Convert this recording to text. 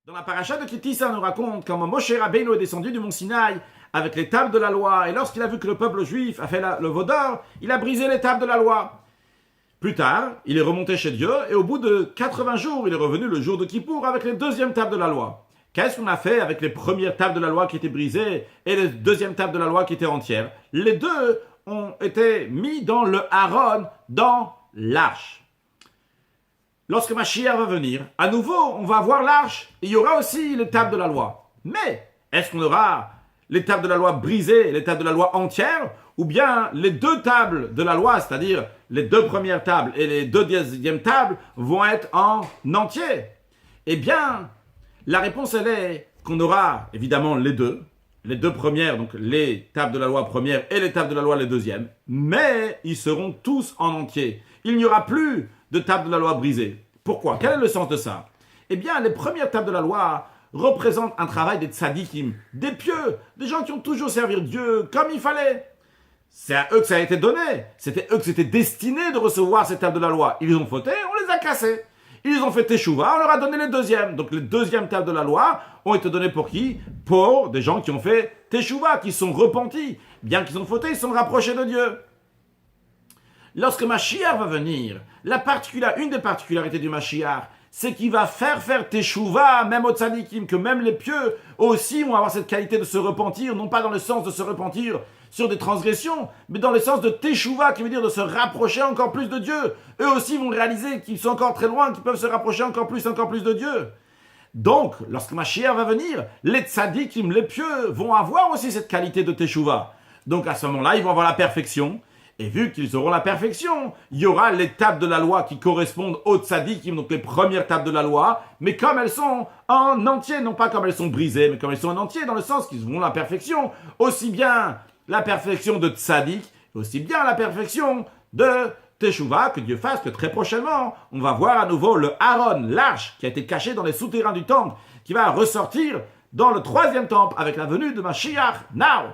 Dans la paracha de Kitissa, on nous raconte comment Moshe Rabbeinu est descendu du mont Sinaï avec les tables de la loi. Et lorsqu'il a vu que le peuple juif a fait le veau d'or, il a brisé les tables de la loi. Plus tard, il est remonté chez Dieu et au bout de 80 jours, il est revenu le jour de Kippour avec les deuxièmes tables de la loi. Qu'est-ce qu'on a fait avec les premières tables de la loi qui étaient brisées et les deuxièmes tables de la loi qui étaient entières? Les deux ont été mis dans le Aaron, dans l'arche. Lorsque Mashiach va venir, à nouveau, on va voir l'arche et il y aura aussi les tables de la loi. Mais, est-ce qu'on aura les tables de la loi brisées, les tables de la loi entières, ou bien les deux tables de la loi, c'est-à-dire les deux premières tables et les deux deuxièmes tables, vont être en entier? Eh bien, la réponse, elle est qu'on aura évidemment les deux premières, donc les tables de la loi première et les tables de la loi les deuxièmes, mais ils seront tous en entier. Il n'y aura plus de tables de la loi brisées. Pourquoi? Quel est le sens de ça? Eh bien, les premières tables de la loi représentent un travail des tzadikim, des pieux, des gens qui ont toujours servi Dieu comme il fallait. C'est à eux que ça a été donné. C'était eux que c'était destiné de recevoir ces tables de la loi. Ils ont fauté, on les a cassées. Ils ont fait teshuva, on leur a donné les deuxièmes. Donc les deuxièmes tables de la loi ont été données pour qui? Pour des gens qui ont fait teshuva, qui sont repentis. Bien qu'ils ont fauté, ils sont rapprochés de Dieu. Lorsque Mashiach va venir, une des particularités du Mashiach, c'est qu'il va faire teshuva, même aux tzadikim, que même les pieux aussi vont avoir cette qualité de se repentir, non pas dans le sens de se repentir sur des transgressions, mais dans le sens de teshuva, qui veut dire de se rapprocher encore plus de Dieu. Eux aussi vont réaliser qu'ils sont encore très loin, qu'ils peuvent se rapprocher encore plus de Dieu. Donc, lorsque Mashiach va venir, les tzadikim, les pieux, vont avoir aussi cette qualité de teshuva. Donc à ce moment-là, ils vont avoir la perfection. Et vu qu'ils auront la perfection, il y aura les tables de la loi qui correspondent aux tzadikim, donc les premières tables de la loi, mais comme elles sont en entier, non pas comme elles sont brisées, mais comme elles sont en entier, dans le sens qu'ils auront la perfection, aussi bien la perfection de tzadik, aussi bien la perfection de teshuva, que Dieu fasse que très prochainement, on va voir à nouveau le Aaron, l'arche, qui a été cachée dans les souterrains du temple, qui va ressortir dans le troisième temple avec la venue de Mashiach, now.